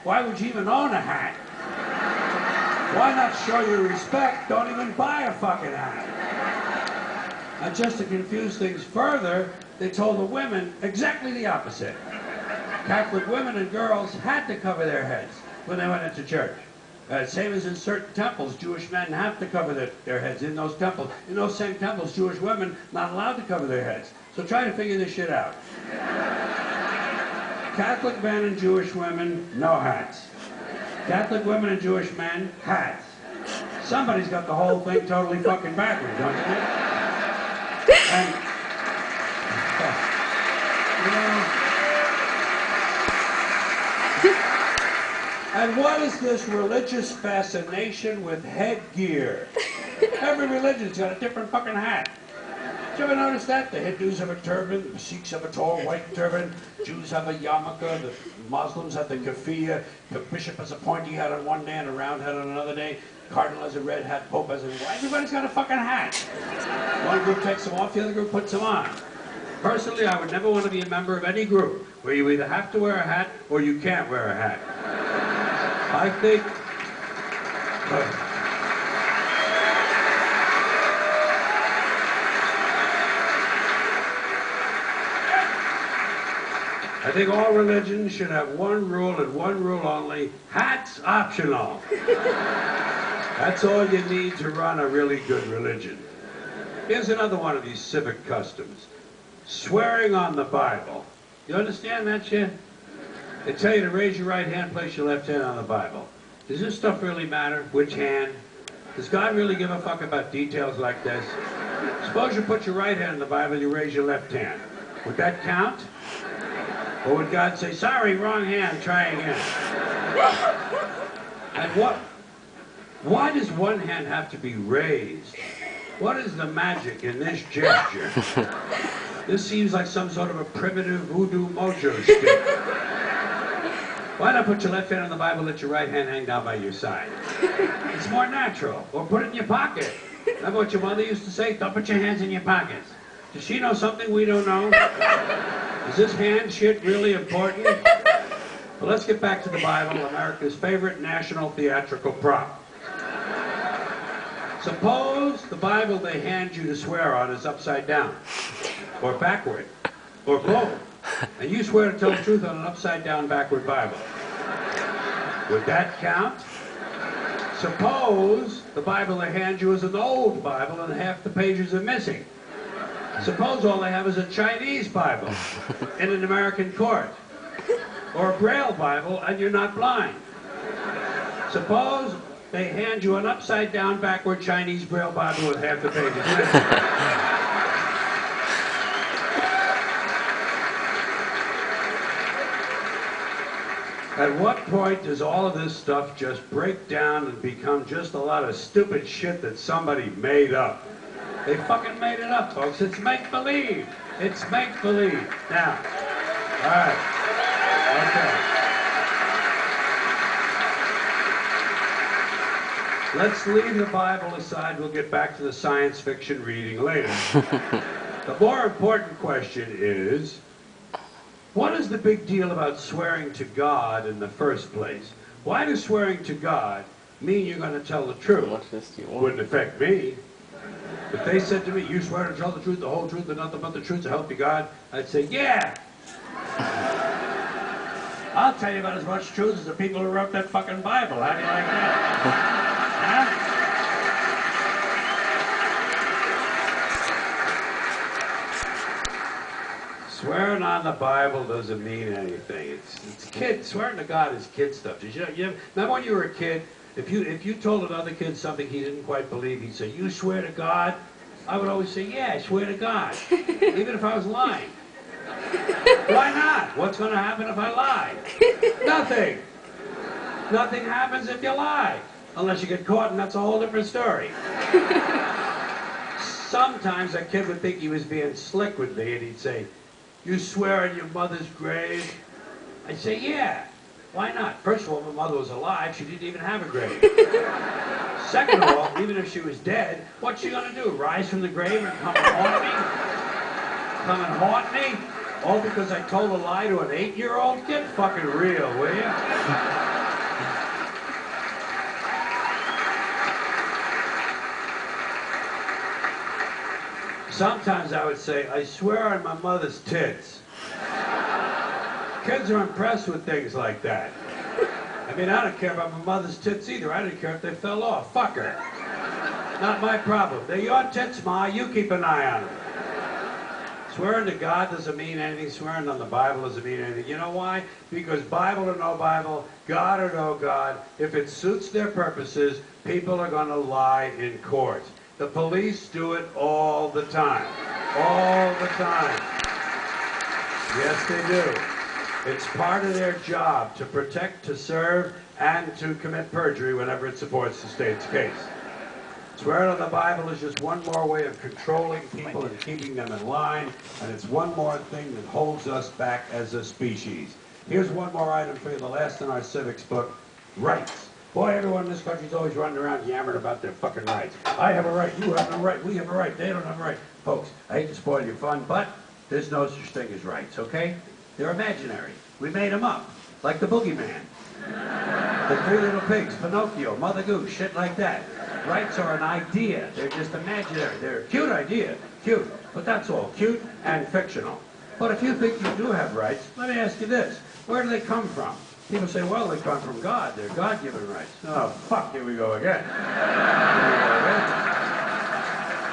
Why would you even own a hat? Why not show your respect? Don't even buy a fucking hat. And just to confuse things further, they told the women exactly the opposite. Catholic women and girls had to cover their heads when they went into church. Same as in certain temples, Jewish men have to cover their heads in those temples. In those same temples, Jewish women not allowed to cover their heads. So try to figure this shit out. Catholic men and Jewish women, no hats. Catholic women and Jewish men, hats. Somebody's got the whole thing totally fucking backwards, don't you think? And, you know, and what is this religious fascination with headgear? Every religion's got a different fucking hat. Did you ever notice that? The Hindus have a turban, the Sikhs have a tall white turban, Jews have a yarmulke, the Muslims have the keffiyeh, the bishop has a pointy hat on one day and a round hat on another day, Cardinal has a red hat, Pope has a white. Everybody's got a fucking hat. One group takes them off, the other group puts them on. Personally, I would never want to be a member of any group where you either have to wear a hat or you can't wear a hat. I think... I think all religions should have one rule and one rule only: hats optional. That's all you need to run a really good religion. Here's another one of these civic customs. Swearing on the Bible. You understand that shit? They tell you to raise your right hand, place your left hand on the Bible. Does this stuff really matter? Which hand? Does God really give a fuck about details like this? Suppose you put your right hand in the Bible and you raise your left hand. Would that count? Or would God say, sorry, wrong hand, try again? And why does one hand have to be raised? What is the magic in this gesture? This seems like some sort of a primitive voodoo mojo stick. Why not put your left hand on the Bible, let your right hand hang down by your side? It's more natural. Or put it in your pocket. Remember what your mother used to say? Don't put your hands in your pockets. Does she know something we don't know? Is this hand shit really important? Well, let's get back to the Bible, America's favorite national theatrical prop. Suppose the Bible they hand you to swear on is upside down, or backward, or both, and you swear to tell the truth on an upside down backward Bible. Would that count? Suppose the Bible they hand you is an old Bible and half the pages are missing. Suppose all they have is a Chinese Bible in an American court, or a Braille Bible and you're not blind. Suppose they hand you an upside-down, backward Chinese Braille Bible with half the pages missing. At what point does all of this stuff just break down and become just a lot of stupid shit that somebody made up? They fucking made it up, folks. It's make-believe. It's make-believe. Now, all right. Okay. Let's leave the Bible aside. We'll get back to the science fiction reading later. The more important question is, what is the big deal about swearing to God in the first place? Why does swearing to God mean you're going to tell the truth? Wouldn't affect me. If they said to me, you swear to tell the truth, the whole truth, and nothing but the truth, to help you God, I'd say, yeah. I'll tell you about as much truth as the people who wrote that fucking Bible. How do you like that? Huh? Swearing on the Bible doesn't mean anything. It's kid. Swearing to God is kid stuff. Did you remember when you were a kid? If you told another kid something he didn't quite believe, he'd say, you swear to God? I would always say, yeah, I swear to God. Even if I was lying. Why not? What's going to happen if I lie? Nothing. Nothing happens if you lie. Unless you get caught, and that's a whole different story. Sometimes a kid would think he was being slick with me, and he'd say, you swear on your mother's grave? I'd say, yeah. Why not? First of all, my mother was alive. She didn't even have a grave. Second of all, even if she was dead, what's she going to do? Rise from the grave and come and haunt me? Come and haunt me? All because I told a lie to an 8-year-old? Get fucking real, will you? Sometimes I would say, I swear on my mother's tits. Kids are impressed with things like that. I mean, I don't care about my mother's tits either. I didn't care if they fell off. Fuck her. Not my problem. They're your tits, Ma. You keep an eye on them. Swearing to God doesn't mean anything. Swearing on the Bible doesn't mean anything. You know why? Because Bible or no Bible, God or no God, if it suits their purposes, people are going to lie in court. The police do it all the time. All the time. Yes, they do. It's part of their job to protect, to serve, and to commit perjury whenever it supports the state's case. Swearing on the Bible is just one more way of controlling people and keeping them in line, and it's one more thing that holds us back as a species. Here's one more item for you, the last in our civics book, rights. Boy, everyone in this country's always running around yammering about their fucking rights. I have a right, you have a right, we have a right, they don't have a right. Folks, I hate to spoil your fun, but there's no such thing as rights, okay? They're imaginary. We made them up, like the boogeyman. The Three Little Pigs, Pinocchio, Mother Goose, shit like that. Rights are an idea. They're just imaginary. They're a cute idea. Cute. But that's all. Cute and fictional. But if you think you do have rights, let me ask you this. Where do they come from? People say, well, they come from God. They're God-given rights. Oh, fuck, here we go again.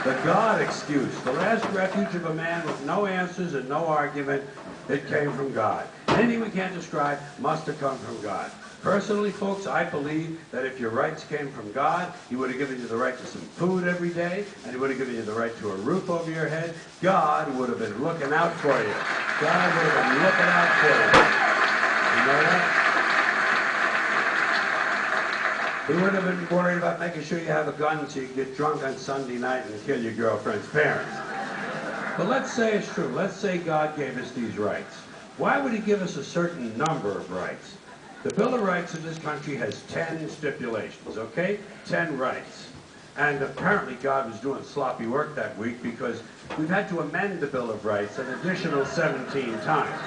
The God excuse. The last refuge of a man with no answers and no argument. It came from God. Anything we can't describe must have come from God. Personally, folks, I believe that if your rights came from God, He would have given you the right to some food every day, and He would have given you the right to a roof over your head. God would have been looking out for you. God would have been looking out for you. You know that? He wouldn't have been worried about making sure you have a gun so you can get drunk on Sunday night and kill your girlfriend's parents. But let's say it's true. Let's say God gave us these rights. Why would He give us a certain number of rights? The Bill of Rights in this country has 10 stipulations, okay? 10 rights. And apparently God was doing sloppy work that week because we've had to amend the Bill of Rights an additional 17 times.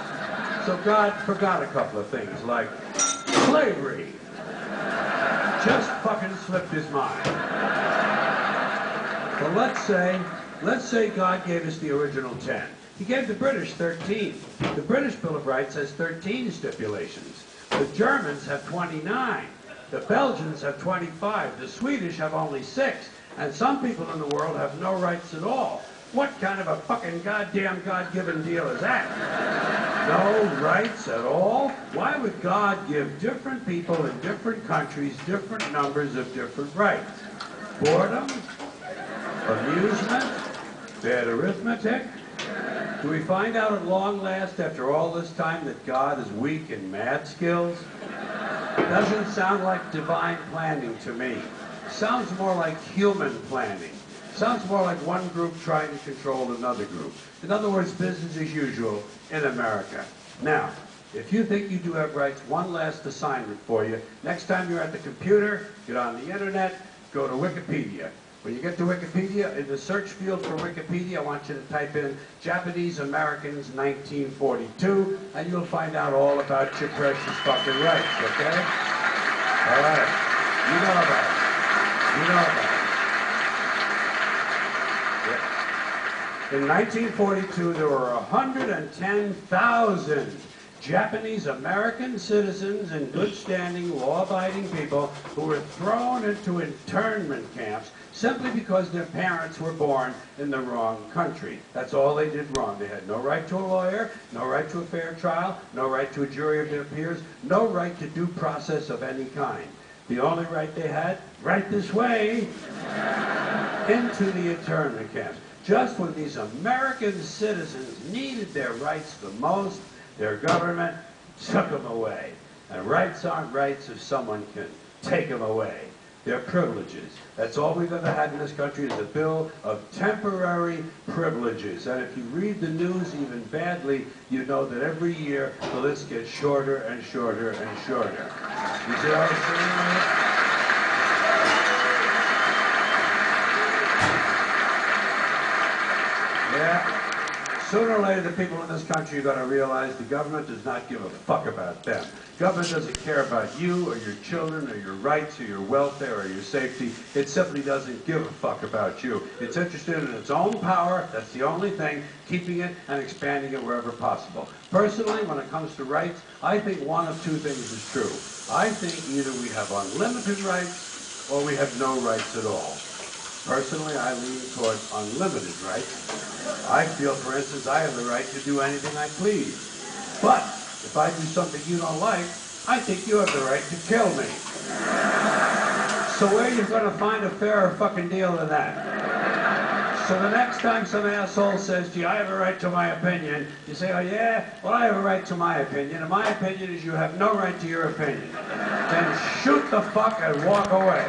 So God forgot a couple of things, like slavery. Just fucking slipped his mind. But let's say God gave us the original 10. He gave the British 13. The British Bill of Rights has 13 stipulations. The Germans have 29. The Belgians have 25. The Swedish have only 6. And some people in the world have no rights at all. What kind of a fucking goddamn God-given deal is that? No rights at all? Why would God give different people in different countries different numbers of different rights? Boredom? Amusement? Bad arithmetic? Do we find out at long last, after all this time, that God is weak in math skills? It doesn't sound like divine planning to me. Sounds more like human planning. Sounds more like one group trying to control another group. In other words, business as usual in America. Now, if you think you do have rights, one last assignment for you. Next time you're at the computer, get on the internet, go to Wikipedia. When you get to Wikipedia, in the search field for Wikipedia, I want you to type in Japanese Americans 1942, and you'll find out all about your precious fucking rights, okay? All right. You know about it. You know about it. Yeah. In 1942, there were 110,000 Japanese American citizens and good standing, law-abiding people who were thrown into internment camps simply because their parents were born in the wrong country. That's all they did wrong. They had no right to a lawyer, no right to a fair trial, no right to a jury of their peers, no right to due process of any kind. The only right they had, right this way, into the internment camps. Just when these American citizens needed their rights the most, their government took them away. And rights aren't rights if someone can take them away. They're privileges. That's all we've ever had in this country is a bill of temporary privileges. And if you read the news even badly, you know that every year the list gets shorter and shorter and shorter. You see what I'm saying? Yeah. Sooner or later, the people in this country are going to realize the government does not give a fuck about them. Government doesn't care about you or your children or your rights or your welfare or your safety. It simply doesn't give a fuck about you. It's interested in its own power. That's the only thing, keeping it and expanding it wherever possible. Personally, when it comes to rights, I think one of two things is true. I think either we have unlimited rights or we have no rights at all. Personally, I lean towards unlimited rights. I feel, for instance, I have the right to do anything I please. But if I do something you don't like, I think you have the right to kill me. So where are you going to find a fairer fucking deal than that? So the next time some asshole says to you, I have a right to my opinion, you say, oh yeah? Well, I have a right to my opinion, and my opinion is you have no right to your opinion. Then shoot the fuck and walk away.